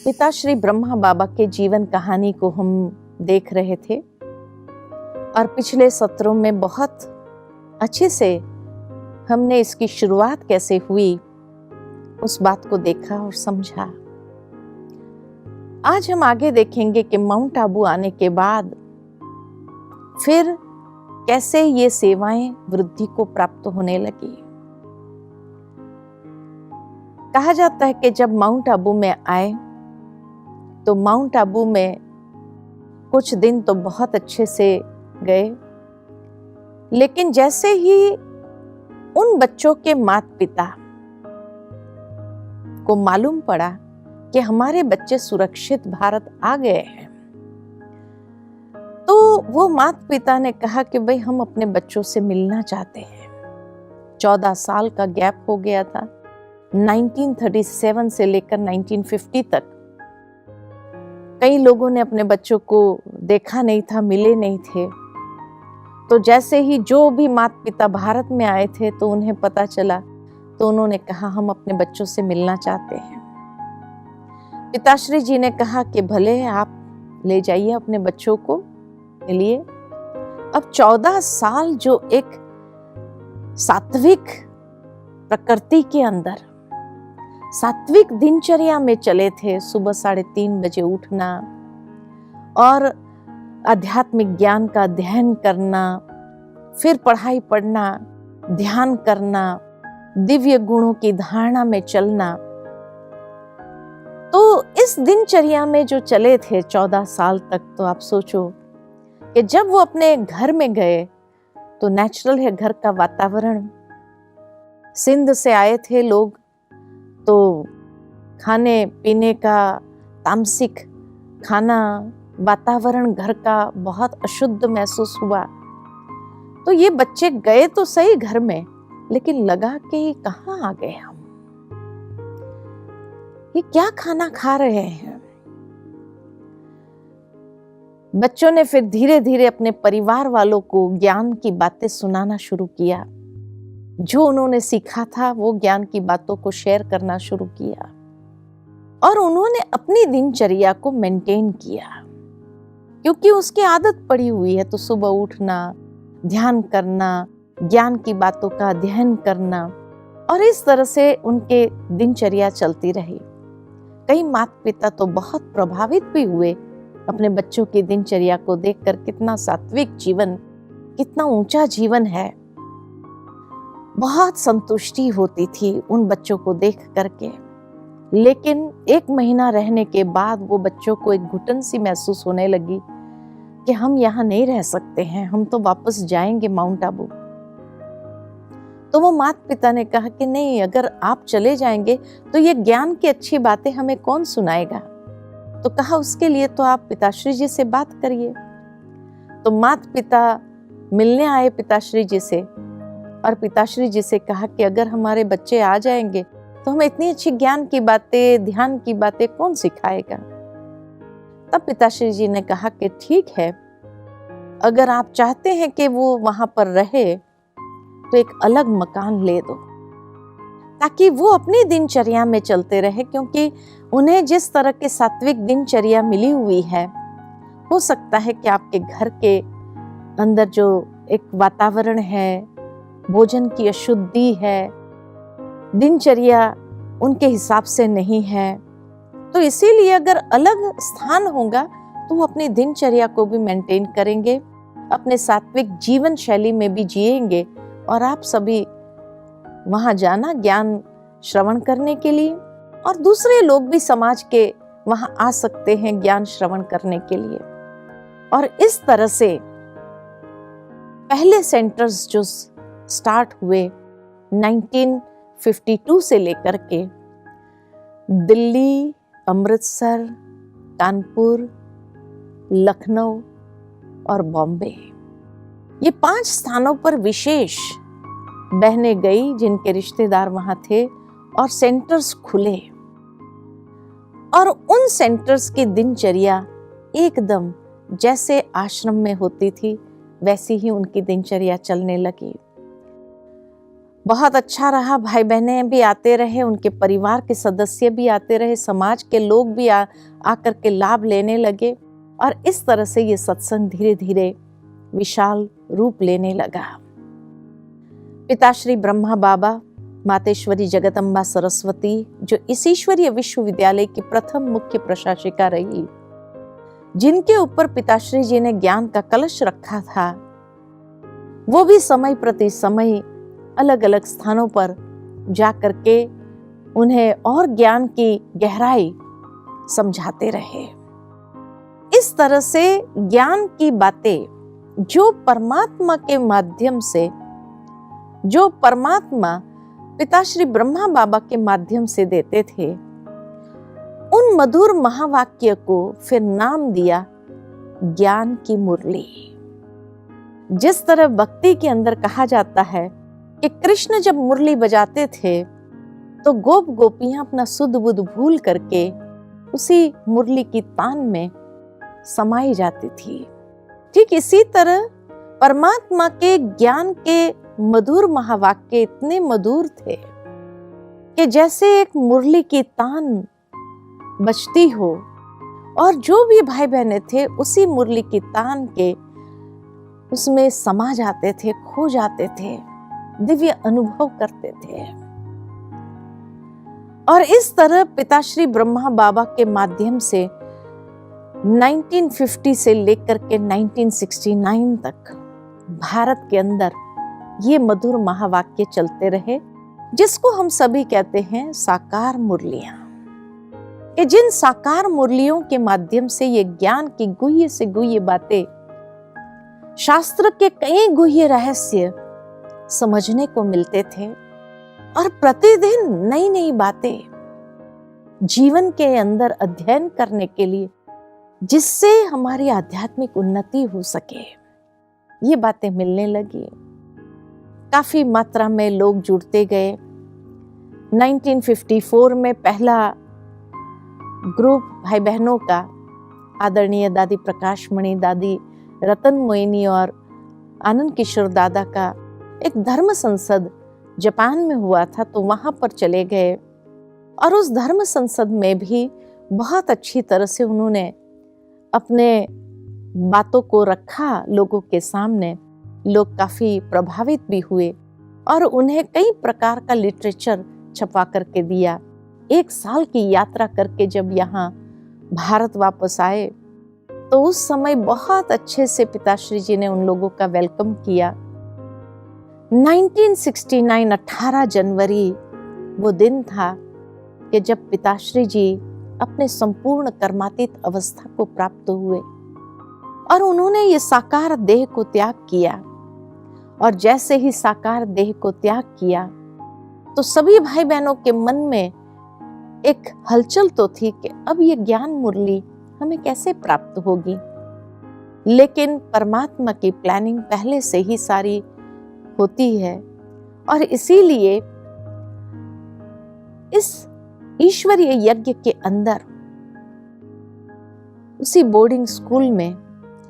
पिता श्री ब्रह्मा बाबा के जीवन कहानी को हम देख रहे थे और पिछले सत्रों में बहुत अच्छे से हमने इसकी शुरुआत कैसे हुई उस बात को देखा और समझा। आज हम आगे देखेंगे कि माउंट आबू आने के बाद फिर कैसे ये सेवाएं वृद्धि को प्राप्त होने लगी। कहा जाता है कि जब माउंट आबू में आए तो माउंट आबू में कुछ दिन तो बहुत अच्छे से गए, लेकिन जैसे ही उन बच्चों के माता पिता को मालूम पड़ा कि हमारे बच्चे सुरक्षित भारत आ गए हैं, तो वो माता पिता ने कहा कि भाई हम अपने बच्चों से मिलना चाहते हैं। 14 साल का गैप हो गया था, 1937 से लेकर 1950 तक कई लोगों ने अपने बच्चों को देखा नहीं था, मिले नहीं थे। तो जैसे ही जो भी माता पिता भारत में आए थे तो उन्हें पता चला, तो उन्होंने कहा हम अपने बच्चों से मिलना चाहते हैं। पिताश्री जी ने कहा कि भले आप ले जाइए अपने बच्चों को, मिलिए। अब 14 साल जो एक सात्विक प्रकृति के अंदर सात्विक दिनचर्या में चले थे, सुबह 3:30 बजे उठना और आध्यात्मिक ज्ञान का अध्ययन करना, फिर पढ़ाई पढ़ना, ध्यान करना, दिव्य गुणों की धारणा में चलना। तो इस दिनचर्या में जो चले थे 14 साल तक, तो आप सोचो कि जब वो अपने घर में गए तो नेचुरल है घर का वातावरण। सिंध से आए थे लोग, तो खाने पीने का तामसिक खाना, वातावरण घर का बहुत अशुद्ध महसूस हुआ। तो ये बच्चे गए तो सही घर में, लेकिन लगा कि कहाँ आ गए हम, ये क्या खाना खा रहे हैं। बच्चों ने फिर धीरे धीरे अपने परिवार वालों को ज्ञान की बातें सुनाना शुरू किया। जो उन्होंने सीखा था वो ज्ञान की बातों को शेयर करना शुरू किया और उन्होंने अपनी दिनचर्या को मेंटेन किया, क्योंकि उसकी आदत पड़ी हुई है। तो सुबह उठना, ध्यान करना, ज्ञान की बातों का अध्ययन करना, और इस तरह से उनके दिनचर्या चलती रही। कई माता पिता तो बहुत प्रभावित भी हुए अपने बच्चों की दिनचर्या को देखकर, कितना सात्विक जीवन, कितना ऊंचा जीवन है। बहुत संतुष्टि होती थी उन बच्चों को देख करके। लेकिन 1 महीना रहने के बाद वो बच्चों को एक घुटन सी महसूस होने लगी कि हम यहाँ नहीं रह सकते हैं, हम तो वापस जाएंगे माउंट आबू। तो वो माता पिता ने कहा कि नहीं, अगर आप चले जाएंगे तो ये ज्ञान की अच्छी बातें हमें कौन सुनाएगा। तो कहा उसके लिए तो आप पिताश्री जी से बात करिए। तो माता पिता मिलने आए पिताश्री जी से और पिताश्री जी से कहा कि अगर हमारे बच्चे आ जाएंगे तो हमें इतनी अच्छी ज्ञान की बातें, ध्यान की बातें कौन सिखाएगा। तब पिताश्री जी ने कहा कि ठीक है, अगर आप चाहते हैं कि वो वहां पर रहे तो एक अलग मकान ले दो, ताकि वो अपनी दिनचर्या में चलते रहे। क्योंकि उन्हें जिस तरह के सात्विक दिनचर्या मिली हुई है, हो सकता है कि आपके घर के अंदर जो एक वातावरण है, भोजन की अशुद्धि है, दिनचर्या उनके हिसाब से नहीं है, तो इसीलिए अगर अलग स्थान होगा तो वो अपनी दिनचर्या को भी मेंटेन करेंगे, अपने सात्विक जीवन शैली में भी जिएंगे, और आप सभी वहां जाना ज्ञान श्रवण करने के लिए, और दूसरे लोग भी समाज के वहां आ सकते हैं ज्ञान श्रवण करने के लिए। और इस तरह से पहले सेंटर्स जो स्टार्ट हुए 1952 से लेकर के दिल्ली, अमृतसर, कानपुर, लखनऊ और बॉम्बे, ये 5 स्थानों पर विशेष बहनें गई जिनके रिश्तेदार वहां थे, और सेंटर्स खुले। और उन सेंटर्स की दिनचर्या एकदम जैसे आश्रम में होती थी वैसी ही उनकी दिनचर्या चलने लगी। बहुत अच्छा रहा, भाई बहने भी आते रहे, उनके परिवार के सदस्य भी आते रहे, समाज के लोग भी आकर के लाभ लेने लगे और इस तरह से ये सत्संग धीरे धीरे विशाल रूप लेने लगा। पिताश्री ब्रह्मा बाबा, मातेश्वरी जगदम्बा सरस्वती, जो इस ईश्वरीय विश्वविद्यालय की प्रथम मुख्य प्रशासिका रही, जिनके ऊपर पिताश्री जी ने ज्ञान का कलश रखा था, वो भी समय प्रति समय अलग अलग स्थानों पर जाकर के उन्हें और ज्ञान की गहराई समझाते रहे। इस तरह से ज्ञान की बातें जो परमात्मा के माध्यम से, जो परमात्मा पिताश्री ब्रह्मा बाबा के माध्यम से देते थे, उन मधुर महावाक्य को फिर नाम दिया ज्ञान की मुरली। जिस तरह भक्ति के अंदर कहा जाता है कि कृष्ण जब मुरली बजाते थे तो गोप गोपियां अपना सुध बुध भूल करके उसी मुरली की तान में समाई जाती थी। ठीक इसी तरह परमात्मा के ज्ञान के मधुर महावाक्य इतने मधुर थे कि जैसे एक मुरली की तान बजती हो और जो भी भाई बहने थे उसी मुरली की तान के उसमें समा जाते थे, खो जाते थे, दिव्य अनुभव करते थे। और इस तरह पिताश्री ब्रह्मा बाबा के माध्यम से 1950 से लेकर के 1969 तक भारत के अंदर ये मधुर महावाक्य चलते रहे, जिसको हम सभी कहते हैं साकार मुरलियां। कि जिन साकार मुरलियों के माध्यम से ये ज्ञान की गुह्य से गुह्य बातें, शास्त्र के कई गुह्य रहस्य समझने को मिलते थे और प्रतिदिन नई नई बातें जीवन के अंदर अध्ययन करने के लिए, जिससे हमारी आध्यात्मिक उन्नति हो सके, ये बातें मिलने लगी। काफी मात्रा में लोग जुड़ते गए। 1954 में पहला ग्रुप भाई बहनों का आदरणीय दादी प्रकाश मणि, दादी रतन मोहिनी और आनंद किशोर दादा का एक धर्म संसद जापान में हुआ था, तो वहां पर चले गए और उस धर्म संसद में भी बहुत अच्छी तरह से उन्होंने अपने बातों को रखा लोगों के सामने। लोग काफी प्रभावित भी हुए और उन्हें कई प्रकार का लिटरेचर छपा करके दिया। 1 साल की यात्रा करके जब यहाँ भारत वापस आए तो उस समय बहुत अच्छे से पिताश्री जी ने उन लोगों का वेलकम किया। 1969 18 जनवरी वो दिन था कि जब पिताश्री जी अपने संपूर्ण कर्मातीत अवस्था को प्राप्त हुए और उन्होंने ये साकार देह को त्याग किया। और जैसे ही साकार देह को त्याग किया तो सभी भाई बहनों के मन में एक हलचल तो थी कि अब ये ज्ञान मुरली हमें कैसे प्राप्त होगी। लेकिन परमात्मा की प्लानिंग पहले से ही सारी होती है और इसीलिए इस ईश्वरीय यज्ञ के अंदर उसी बोर्डिंग स्कूल में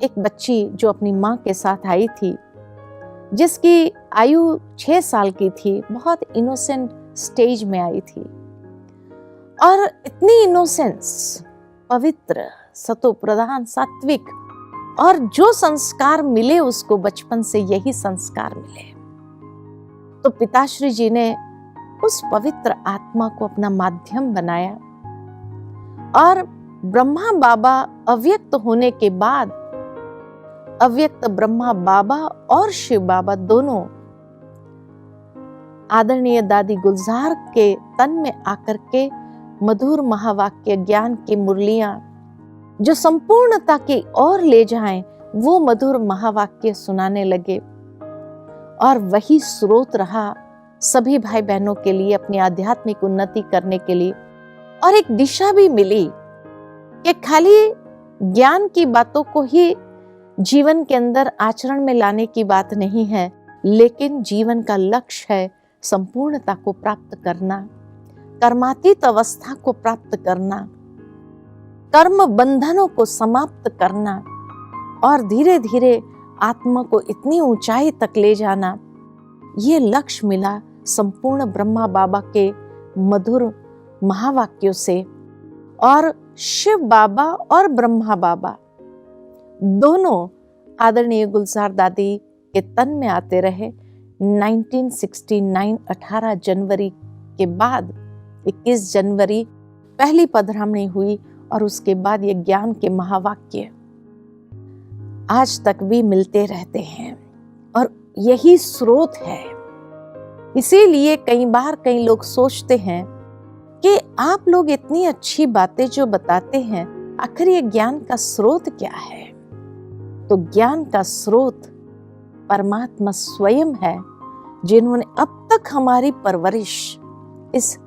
एक बच्ची जो अपनी माँ के साथ आई थी, जिसकी आयु 6 साल की थी, बहुत इनोसेंट स्टेज में आई थी और इतनी इनोसेंस, पवित्र, सतोप्रधान, सात्विक, और जो संस्कार मिले उसको बचपन से यही संस्कार मिले। तो पिताश्री जी ने उस पवित्र आत्मा को अपना माध्यम बनाया और ब्रह्मा बाबा अव्यक्त होने के बाद अव्यक्त ब्रह्मा बाबा और शिव बाबा दोनों आदरणीय दादी गुलजार के तन में आकर के मधुर महावाक्य ज्ञान की मुरलियां जो संपूर्णता की ओर ले जाएं, वो मधुर महावाक्य सुनाने लगे। और वही स्रोत रहा सभी भाई बहनों के लिए अपनी आध्यात्मिक उन्नति करने के लिए। और एक दिशा भी मिली कि खाली ज्ञान की बातों को ही जीवन के अंदर आचरण में लाने की बात नहीं है, लेकिन जीवन का लक्ष्य है संपूर्णता को प्राप्त करना, कर्मातीत अवस्था को प्राप्त करना, कर्म बंधनों को समाप्त करना और धीरे धीरे आत्मा को इतनी ऊंचाई तक ले जाना। ये लक्ष्य मिला संपूर्ण ब्रह्मा बाबा के मधुर महावाक्यों से और शिव बाबा और ब्रह्मा बाबा दोनों आदरणीय गुलजार दादी के तन में आते रहे। 1969 18 जनवरी के बाद 21 जनवरी पहली पधरामणी हुई और उसके बाद ये ज्ञान के महावाक्य आज तक भी मिलते रहते हैं और यही स्रोत है। इसीलिए कई बार कई लोग सोचते हैं कि आप लोग इतनी अच्छी बातें जो बताते हैं, आखिर ये ज्ञान का स्रोत क्या है? तो ज्ञान का स्रोत परमात्मा स्वयं है, जिन्होंने अब तक हमारी परवरिश इस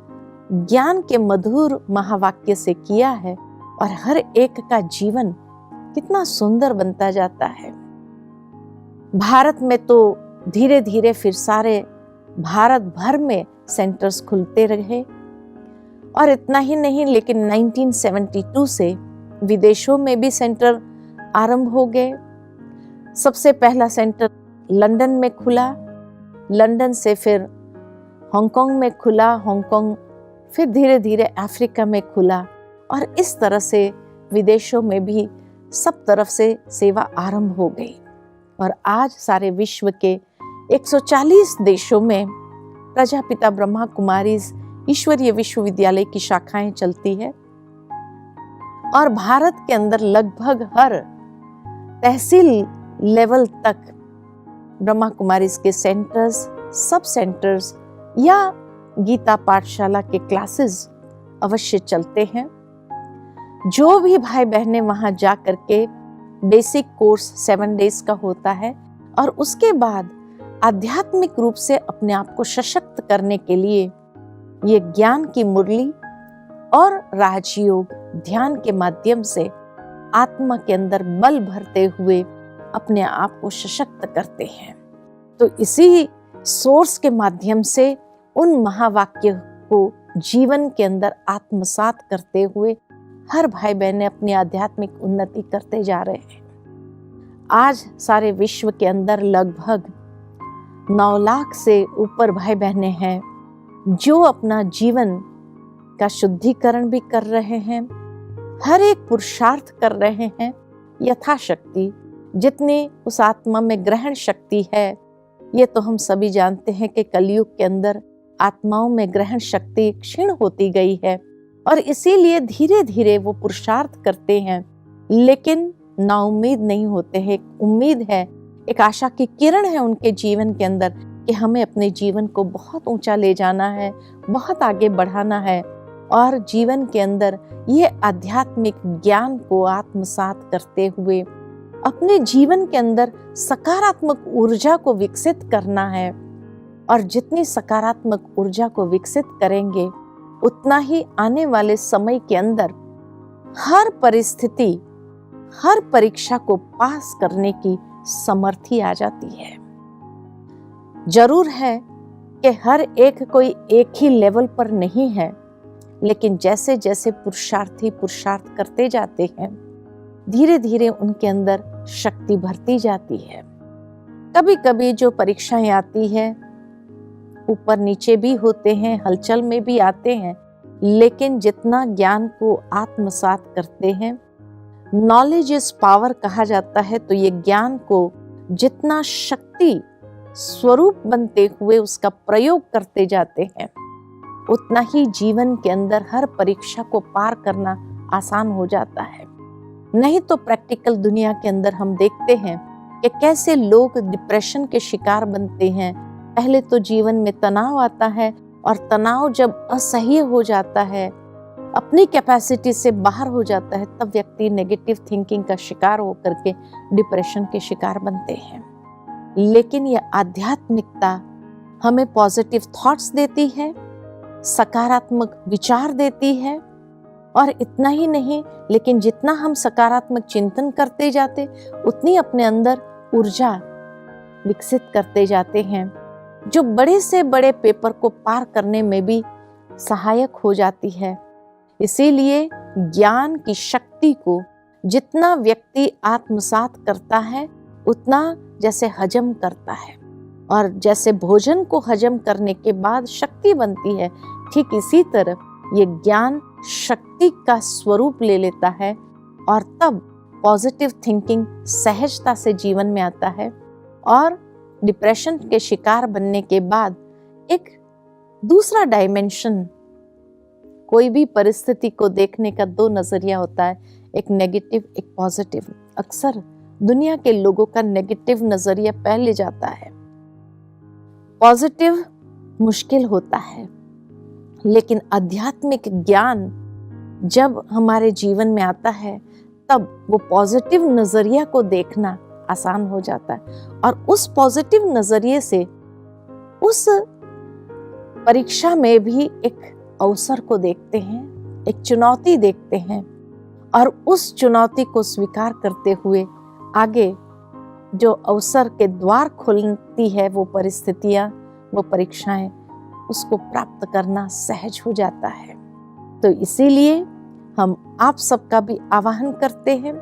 ज्ञान के मधुर महावाक्य से किया है और हर एक का जीवन कितना सुंदर बनता जाता है। भारत में तो धीरे धीरे फिर सारे भारत भर में सेंटर्स खुलते रहे और इतना ही नहीं, लेकिन 1972 से विदेशों में भी सेंटर आरंभ हो गए। सबसे पहला सेंटर लंदन में खुला, लंदन से फिर हांगकांग में खुला, हांगकांग फिर धीरे धीरे अफ्रीका में खुला और इस तरह से विदेशों में भी सब तरफ से सेवा आरंभ हो गई और आज सारे विश्व के 140 देशों में प्रजापिता ब्रह्मा कुमारीज ईश्वरीय विश्वविद्यालय की शाखाएं चलती है और भारत के अंदर लगभग हर तहसील लेवल तक ब्रह्मा कुमारीज के सेंटर्स, सब सेंटर्स या गीता पाठशाला के क्लासेस अवश्य चलते हैं। जो भी भाई बहनें वहां जा करके बेसिक कोर्स 7 डेज का होता है और उसके बाद आध्यात्मिक रूप से अपने आप को सशक्त करने के लिए ये ज्ञान की मुरली और राजयोग ध्यान के माध्यम से आत्मा के अंदर बल भरते हुए अपने आप को सशक्त करते हैं। तो इसी सोर्स के माध्यम से उन महावाक्य को जीवन के अंदर आत्मसात करते हुए हर भाई बहनें अपनी आध्यात्मिक उन्नति करते जा रहे हैं। आज सारे विश्व के अंदर लगभग 9 लाख से ऊपर भाई बहनें हैं जो अपना जीवन का शुद्धिकरण भी कर रहे हैं, हर एक पुरुषार्थ कर रहे हैं यथाशक्ति, जितनी उस आत्मा में ग्रहण शक्ति है। ये तो हम सभी जानते हैं कि कलयुग के अंदर आत्माओं में ग्रहण शक्ति क्षीण होती गई है और इसीलिए धीरे धीरे वो पुरुषार्थ करते हैं, लेकिन नाउम्मीद नहीं होते हैं। एक उम्मीद है, एक आशा की किरण है उनके जीवन के अंदर कि हमें अपने जीवन को बहुत ऊंचा ले जाना है, बहुत आगे बढ़ाना है और जीवन के अंदर ये आध्यात्मिक ज्ञान को आत्मसात करते हुए अपने जीवन के अंदर सकारात्मक ऊर्जा को विकसित करना है। और जितनी सकारात्मक ऊर्जा को विकसित करेंगे उतना ही आने वाले समय के अंदर हर परिस्थिति, हर परीक्षा को पास करने की समर्थी आ जाती है। जरूर है कि हर एक कोई एक ही लेवल पर नहीं है, लेकिन जैसे जैसे पुरुषार्थी पुरुषार्थ करते जाते हैं धीरे धीरे उनके अंदर शक्ति भरती जाती है। कभी कभी जो परीक्षाएं आती है ऊपर नीचे भी होते हैं, हलचल में भी आते हैं, लेकिन जितना ज्ञान को आत्मसात करते हैं, नॉलेज इज पावर कहा जाता है, तो ये ज्ञान को जितना शक्ति स्वरूप बनते हुए उसका प्रयोग करते जाते हैं उतना ही जीवन के अंदर हर परीक्षा को पार करना आसान हो जाता है। नहीं तो प्रैक्टिकल दुनिया के अंदर हम देखते हैं कि कैसे लोग डिप्रेशन के शिकार बनते हैं। पहले तो जीवन में तनाव आता है और तनाव जब असह्य हो जाता है, अपनी कैपेसिटी से बाहर हो जाता है, तब व्यक्ति नेगेटिव थिंकिंग का शिकार होकर के डिप्रेशन के शिकार बनते हैं। लेकिन यह आध्यात्मिकता हमें पॉजिटिव थॉट्स देती है, सकारात्मक विचार देती है और इतना ही नहीं, लेकिन जितना हम सकारात्मक चिंतन करते जाते उतनी अपने अंदर ऊर्जा विकसित करते जाते हैं, जो बड़े से बड़े पेपर को पार करने में भी सहायक हो जाती है। इसीलिए ज्ञान की शक्ति को जितना व्यक्ति आत्मसात करता है उतना जैसे हजम करता है और जैसे भोजन को हजम करने के बाद शक्ति बनती है, ठीक इसी तरह ये ज्ञान शक्ति का स्वरूप ले लेता है और तब पॉजिटिव थिंकिंग सहजता से जीवन में आता है। और डिप्रेशन के शिकार बनने के बाद एक दूसरा डायमेंशन, कोई भी परिस्थिति को देखने का दो नजरिया होता है, एक नेगेटिव एक पॉजिटिव। अक्सर दुनिया के लोगों का नेगेटिव नजरिया पहले जाता है, पॉजिटिव मुश्किल होता है। लेकिन आध्यात्मिक ज्ञान जब हमारे जीवन में आता है तब वो पॉजिटिव नजरिया को देखना आसान हो जाता है और उस पॉजिटिव नजरिए से उस परीक्षा में भी एक अवसर को देखते हैं, एक चुनौती देखते हैं और उस चुनौती को स्वीकार करते हुए आगे जो अवसर के द्वार खोलती है वो परिस्थितियां, वो परीक्षाएं, उसको प्राप्त करना सहज हो जाता है। तो इसीलिए हम आप सबका भी आह्वान करते हैं,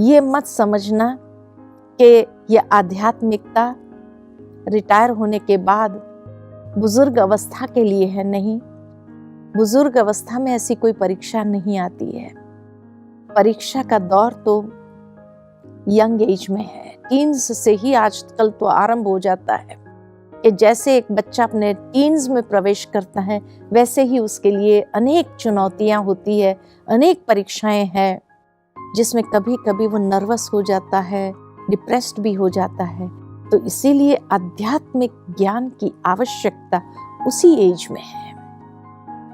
ये मत समझना कि यह आध्यात्मिकता रिटायर होने के बाद बुजुर्ग अवस्था के लिए है। नहीं, बुजुर्ग अवस्था में ऐसी कोई परीक्षा नहीं आती है। परीक्षा का दौर तो यंग एज में है, टीन्स से ही आजकल तो आरंभ हो जाता है कि जैसे एक बच्चा अपने टीन्स में प्रवेश करता है वैसे ही उसके लिए अनेक चुनौतियां होती है, अनेक परीक्षाएं हैं जिसमें कभी कभी वो नर्वस हो जाता है, डिप्रेस्ड भी हो जाता है। तो इसीलिए आध्यात्मिक ज्ञान की आवश्यकता उसी एज में है।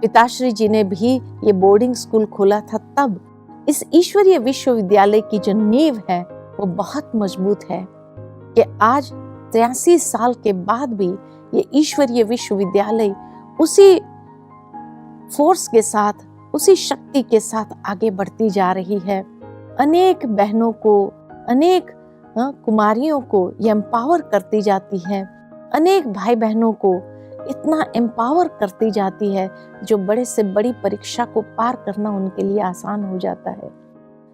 पिताश्री जी ने भी ये बोर्डिंग स्कूल खोला था, तब इस ईश्वरीय विश्वविद्यालय की जो नींव है वो बहुत मजबूत है कि आज 83 साल के बाद भी ये ईश्वरीय विश्वविद्यालय उसी फोर्स के साथ, उसी शक्ति के साथ आगे बढ़ती जा रही है। अनेक बहनों को, अनेक कुमारियों को ये एम्पावर करती जाती है, अनेक भाई बहनों को इतना एम्पावर करती जाती है जो बड़े से बड़ी परीक्षा को पार करना उनके लिए आसान हो जाता है।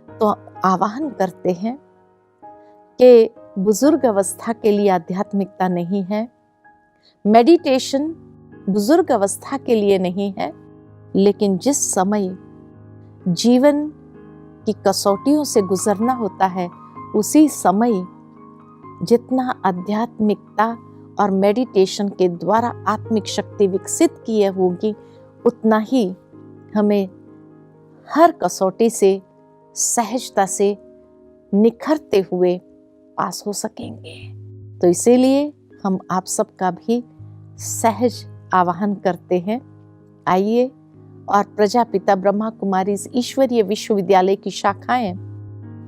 तो आह्वान करते हैं कि बुजुर्ग अवस्था के लिए आध्यात्मिकता नहीं है, मेडिटेशन बुजुर्ग अवस्था के लिए नहीं है, लेकिन जिस समय जीवन की कसौटियों से गुजरना होता है उसी समय जितना आध्यात्मिकता और मेडिटेशन के द्वारा आत्मिक शक्ति विकसित की होगी उतना ही हमें हर कसौटी से सहजता से निखरते हुए पास हो सकेंगे। तो इसीलिए हम आप सबका भी सहज आह्वान करते हैं, आइए और प्रजापिता ब्रह्मा कुमारी ईश्वरीय विश्वविद्यालय की शाखाएं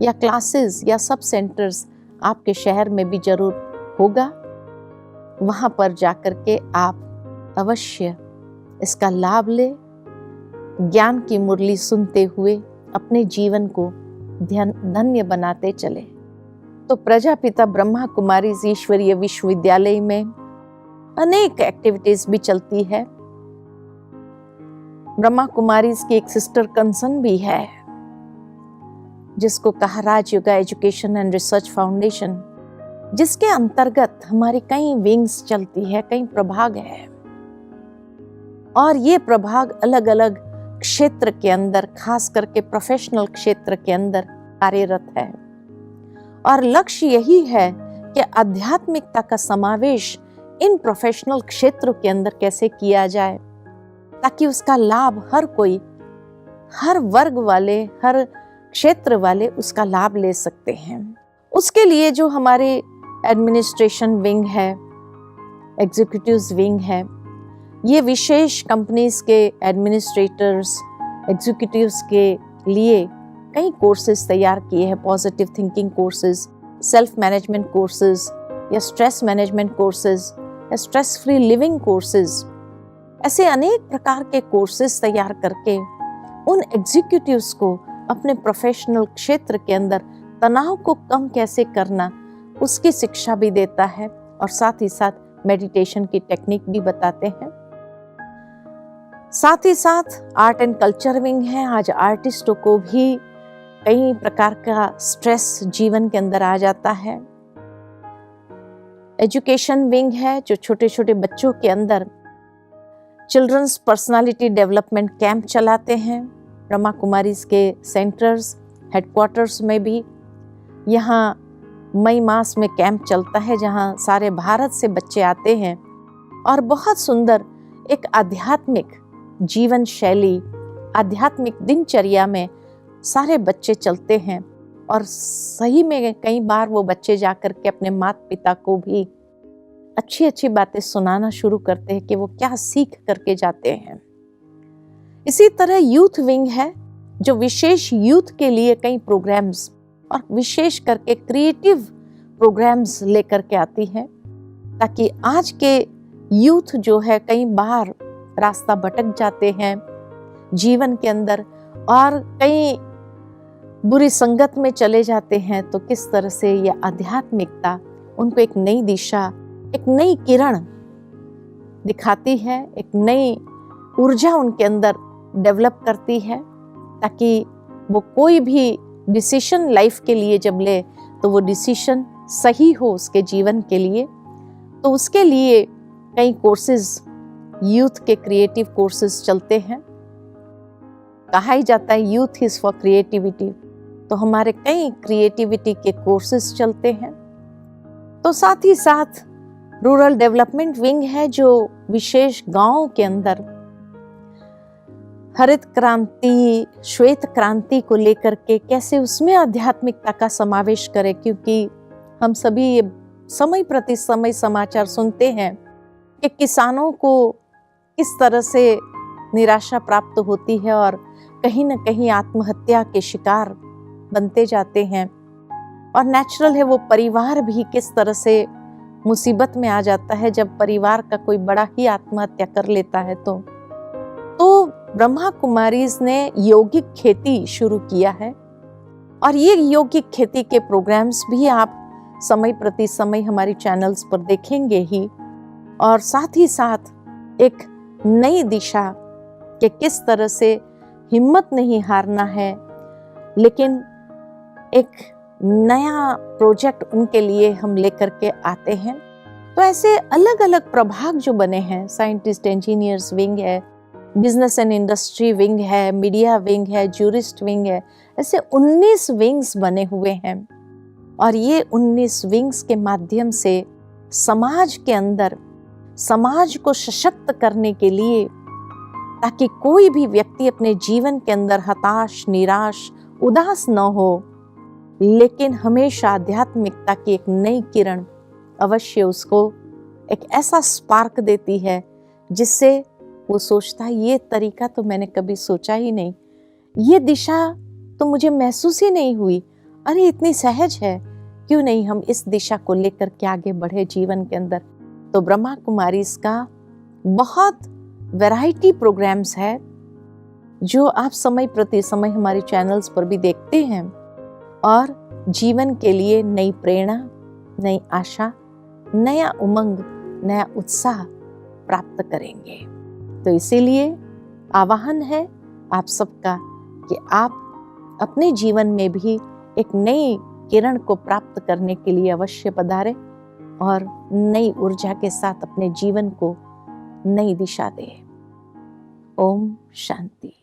या क्लासेस या सब सेंटर्स आपके शहर में भी जरूर होगा, वहां पर जाकर के आप अवश्य इसका लाभ ले, ज्ञान की मुरली सुनते हुए अपने जीवन को धन्य बनाते चले। तो प्रजापिता ब्रह्मा कुमारी ईश्वरीय विश्वविद्यालय में अनेक एक्टिविटीज भी चलती है। ब्रह्मा कुमारी की एक सिस्टर कंसर्न भी है जिसको कहा Rajyoga education and research foundation, जिसके अंतर्गत हमारी कई विंग्स चलती है, कई प्रभाग है और ये प्रभाग अलग अलग क्षेत्र के अंदर, खास करके प्रोफेशनल क्षेत्र के अंदर कार्यरत है। और लक्ष्य यही है कि आध्यात्मिकता का समावेश इन प्रोफेशनल क्षेत्रों के अंदर कैसे किया जाए ताकि उसका लाभ हर कोई, हर वर्ग वाले, हर क्षेत्र वाले उसका लाभ ले सकते हैं। उसके लिए जो हमारे एडमिनिस्ट्रेशन विंग है, एग्जीक्यूटिव्स विंग है, ये विशेष कंपनीज के एडमिनिस्ट्रेटर्स, एग्जीक्यूटिव्स के लिए कई कोर्सेज तैयार किए हैं। Positive thinking courses, self management courses या स्ट्रेस मैनेजमेंट कोर्सेज या स्ट्रेस फ्री लिविंग कोर्सेज, ऐसे अनेक प्रकार के कोर्सेज तैयार करके उन एग्जीक्यूटिव्स को अपने प्रोफेशनल क्षेत्र के अंदर तनाव को कम कैसे करना उसकी शिक्षा भी देता है और साथ ही साथ मेडिटेशन की टेक्निक भी बताते हैं। साथ ही साथ आर्ट एंड कल्चर विंग है। आज आर्टिस्टों को भी कई प्रकार का स्ट्रेस जीवन के अंदर आ जाता है। एजुकेशन विंग है जो छोटे छोटे बच्चों के अंदर चिल्ड्रंस पर्सनालिटी डेवलपमेंट कैंप चलाते हैं। ब्रह्मा कुमारीज के सेंटर्स हेडक्वार्टर्स में भी यहाँ मई मास में कैंप चलता है, जहाँ सारे भारत से बच्चे आते हैं और बहुत सुंदर एक आध्यात्मिक जीवन शैली, आध्यात्मिक दिनचर्या में सारे बच्चे चलते हैं। और सही में कई बार वो बच्चे जाकर के अपने माता पिता को भी अच्छी अच्छी बातें सुनाना शुरू करते हैं कि वो क्या सीख करके जाते हैं। इसी तरह यूथ विंग है जो विशेष यूथ के लिए कई प्रोग्राम्स और विशेष करके क्रिएटिव प्रोग्राम्स लेकर के आती है, ताकि आज के यूथ जो है कई बार रास्ता भटक जाते हैं जीवन के अंदर और कई बुरी संगत में चले जाते हैं, तो किस तरह से यह आध्यात्मिकता उनको एक नई दिशा, एक नई किरण दिखाती है, एक नई ऊर्जा उनके अंदर डेवलप करती है, ताकि वो कोई भी डिसीजन लाइफ के लिए जब ले तो वो डिसीजन सही हो उसके जीवन के लिए। तो उसके लिए कई कोर्सेज, यूथ के क्रिएटिव कोर्सेज चलते हैं। कहा ही जाता है यूथ इज फॉर क्रिएटिविटी, तो हमारे कई क्रिएटिविटी के कोर्सेज चलते हैं। तो साथ ही साथ रूरल डेवलपमेंट विंग है जो विशेष गांव के अंदर हरित क्रांति, श्वेत क्रांति को लेकर के कैसे उसमें आध्यात्मिकता का समावेश करें, क्योंकि हम सभी ये समय प्रति समय समाचार सुनते हैं कि किसानों को किस तरह से निराशा प्राप्त होती है और कहीं न कहीं आत्महत्या के शिकार बनते जाते हैं। और नेचुरल है वो परिवार भी किस तरह से मुसीबत में आ जाता है जब परिवार का कोई बड़ा ही आत्महत्या कर लेता है। तो ब्रह्मा कुमारीज ने यौगिक खेती शुरू किया है और ये यौगिक खेती के प्रोग्राम्स भी आप समय प्रति समय हमारी चैनल्स पर देखेंगे ही। और साथ ही साथ एक नई दिशा कि किस तरह से हिम्मत नहीं हारना है, लेकिन एक नया प्रोजेक्ट उनके लिए हम लेकर के आते हैं। तो ऐसे अलग अलग प्रभाग जो बने हैं, साइंटिस्ट इंजीनियर्स विंग है, बिजनेस एंड इंडस्ट्री विंग है, मीडिया विंग है, जूरिस्ट विंग है, ऐसे 19 विंग्स बने हुए हैं। और ये 19 विंग्स के माध्यम से समाज के अंदर समाज को सशक्त करने के लिए, ताकि कोई भी व्यक्ति अपने जीवन के अंदर हताश, निराश, उदास न हो, लेकिन हमेशा आध्यात्मिकता की एक नई किरण अवश्य उसको एक ऐसा स्पार्क देती है जिससे वो सोचता है ये तरीका तो मैंने कभी सोचा ही नहीं, ये दिशा तो मुझे महसूस ही नहीं हुई, अरे इतनी सहज है, क्यों नहीं हम इस दिशा को लेकर के आगे बढ़े जीवन के अंदर। तो ब्रह्मा कुमारीज का बहुत वैरायटी प्रोग्राम्स है जो आप समय प्रति समय हमारे चैनल्स पर भी देखते हैं और जीवन के लिए नई प्रेरणा, नई आशा, नया उमंग, नया उत्साह प्राप्त करेंगे। तो इसीलिए आह्वान है आप सबका कि आप अपने जीवन में भी एक नई किरण को प्राप्त करने के लिए अवश्य पधारें और नई ऊर्जा के साथ अपने जीवन को नई दिशा दें। ओम शांति।